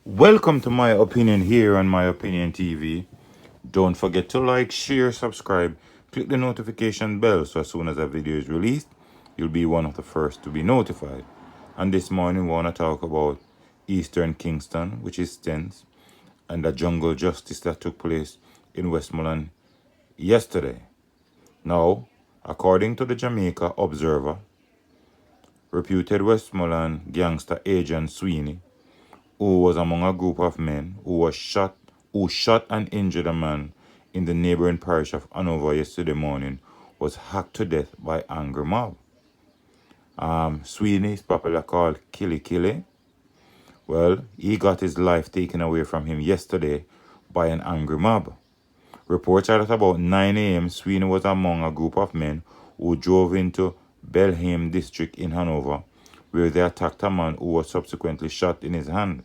Welcome to My Opinion here on My Opinion TV. Don't forget to like, share, subscribe, click the notification bell so as soon as a video is released, you'll be one of the first to be notified. And this morning we want to talk about Eastern Kingston, which is tense, and the jungle justice that took place in Westmoreland yesterday. Now, according to the Jamaica Observer, reputed Westmoreland gangster agent Sweeney, who was among a group of men who shot and injured a man in the neighboring parish of Hanover yesterday morning, was hacked to death by angry mob. Sweeney is popularly called Killy Killy. Well, he got his life taken away from him yesterday by an angry mob. Reports are that about 9 a.m. Sweeney was among a group of men who drove into Belhaim district in Hanover, where they attacked a man who was subsequently shot in his hand.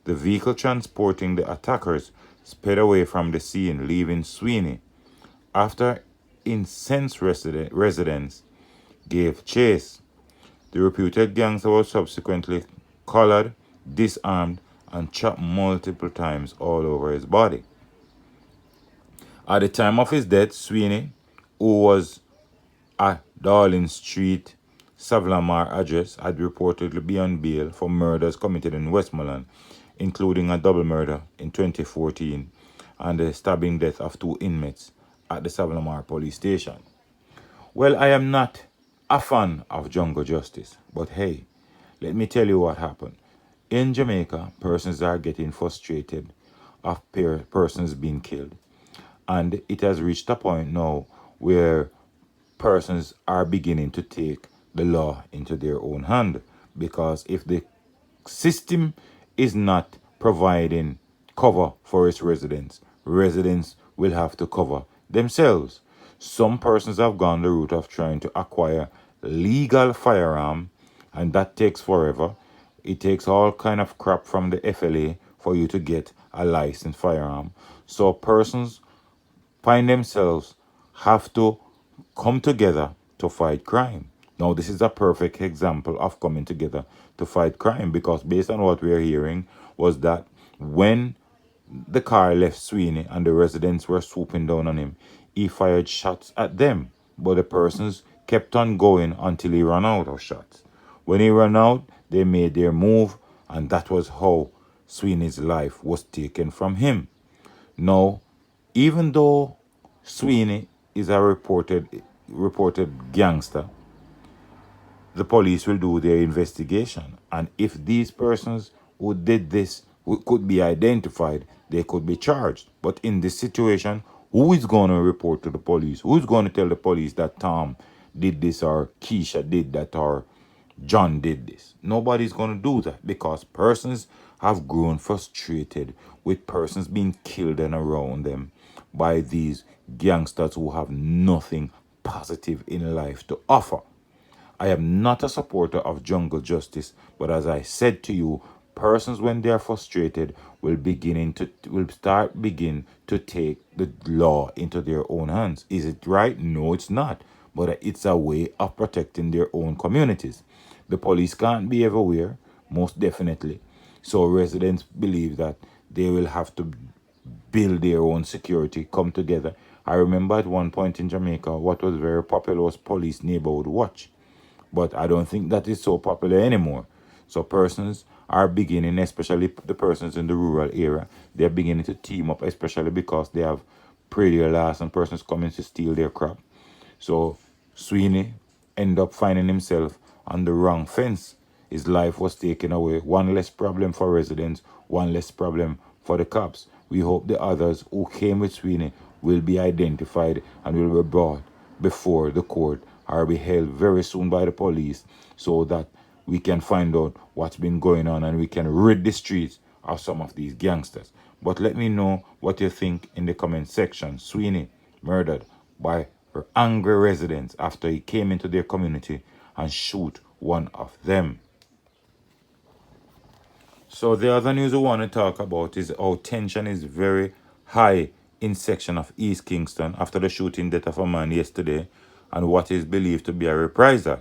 The vehicle transporting the attackers sped away from the scene, leaving Sweeney. After incensed residents gave chase, the reputed gangster was subsequently collared, disarmed, and chopped multiple times all over his body. At the time of his death, Sweeney, who was at Darling Street, Savlamar address, had reportedly been on bail for murders committed in Westmoreland, including a double murder in 2014 and the stabbing death of 2 inmates at the Savlamar police station. Well, I am not a fan of jungle justice, but hey, let me tell you what happened. In Jamaica, persons are getting frustrated of persons being killed. And it has reached a point now where persons are beginning to take the law into their own hand. Because if the system is not providing cover for its residents, residents will have to cover themselves. Some persons have gone the route of trying to acquire legal firearm, and that takes forever. It takes all kind of crap from the FLA for you to get a licensed firearm. So persons find themselves have to come together to fight crime. Now, this is a perfect example of coming together to fight crime, because based on what we are hearing was that when the car left Sweeney and the residents were swooping down on him, he fired shots at them, but the persons kept on going until he ran out of shots. When he ran out, they made their move, and that was how Sweeney's life was taken from him. Now, even though Sweeney is a reported gangster, the police will do their investigation. And if these persons who did this could be identified, they could be charged. But in this situation, who is going to report to the police? Who is going to tell the police that Tom did this, or Keisha did that, or John did this? Nobody's going to do that, because persons have grown frustrated with persons being killed and around them by these gangsters who have nothing positive in life to offer. I am not a supporter of jungle justice, but as I said to you, persons when they are frustrated will begin to take the law into their own hands. Is it right? No, it's not. But it's a way of protecting their own communities. The police can't be everywhere, most definitely. So residents believe that they will have to build their own security, come together. I remember at one point in Jamaica, what was very popular was Police Neighborhood Watch. But I don't think that is so popular anymore. So persons are beginning, especially the persons in the rural area, they're beginning to team up, especially because they have prayed their last and persons coming to steal their crop. So Sweeney ended up finding himself on the wrong fence. His life was taken away. One less problem for residents, one less problem for the cops. We hope the others who came with Sweeney will be identified and will be brought before the court or be held very soon by the police, so that we can find out what's been going on and we can rid the streets of some of these gangsters. But let me know what you think in the comment section. Sweeney murdered by angry residents after he came into their community and shoot one of them. So the other news we want to talk about is how tension is very high in section of East Kingston after the shooting death of a man yesterday and what is believed to be a reprisal.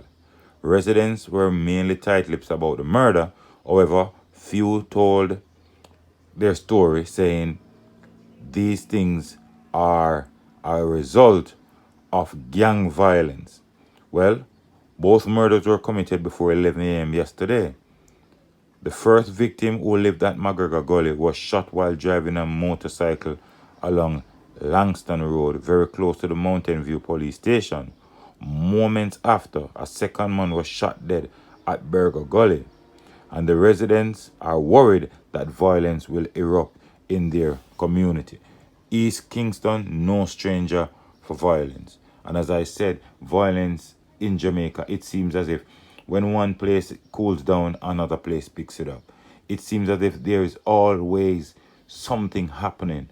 Residents were mainly tight-lipped about the murder. However, few told their story saying these things are a result of gang violence. Well, both murders were committed before 11 a.m. yesterday. The first victim, who lived at McGregor Gully, was shot while driving a motorcycle along Langston Road, very close to the Mountain View police station. Moments after, a second man was shot dead at Burger Gully, and the residents are worried that violence will erupt in their community. East Kingston, no stranger for violence. And as I said, violence in Jamaica, it seems as if when one place cools down, another place picks it up. It seems as if there is always something happening.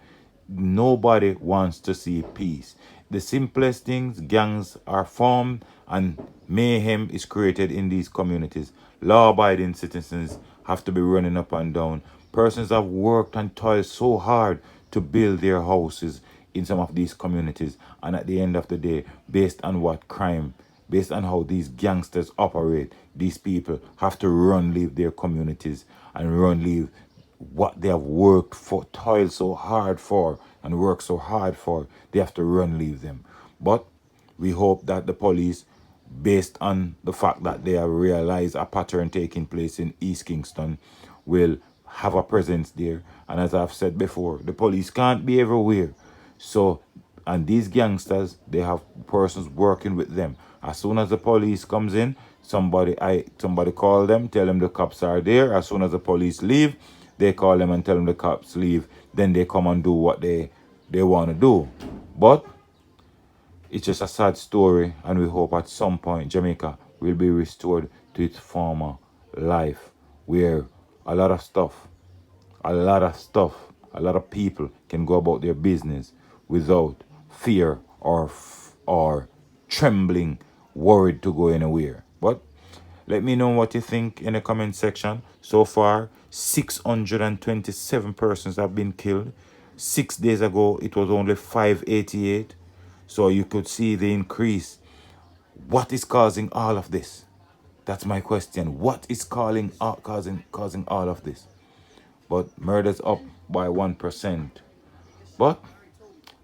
Nobody wants to see peace. The simplest things, gangs are formed and mayhem is created in these communities. Law-abiding citizens have to be running up and down. Persons have worked and toiled so hard to build their houses in some of these communities, and at the end of the day, based on what crime, based on how these gangsters operate, these people have to run leave their communities and run leave what they have worked for, toiled so hard for, and worked so hard for. They have to run leave them. But we hope that the police, based on the fact that they have realized a pattern taking place in East Kingston, will have a presence there. And as I've said before, the police can't be everywhere. So, and these gangsters, they have persons working with them. As soon as the police comes in, somebody call them, tell them the cops are there. As soon as the police leave, they call them and tell them the cops leave. Then they come and do what they want to do. But it's just a sad story, and we hope at some point Jamaica will be restored to its former life, where a lot of people can go about their business without fear or trembling, worried to go anywhere. But let me know what you think in the comment section. So far, 627 persons have been killed. 6 days ago, it was only 588. So you could see the increase. What is causing all of this? That's my question. What is causing all of this? But murders up by 1%. But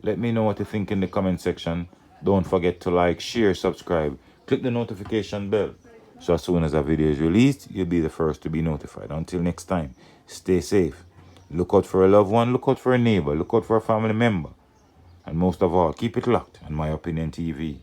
let me know what you think in the comment section. Don't forget to like, share, subscribe. Click the notification bell, so as soon as a video is released, you'll be the first to be notified. Until next time, stay safe. Look out for a loved one. Look out for a neighbor. Look out for a family member. And most of all, keep it locked on My Opinion TV.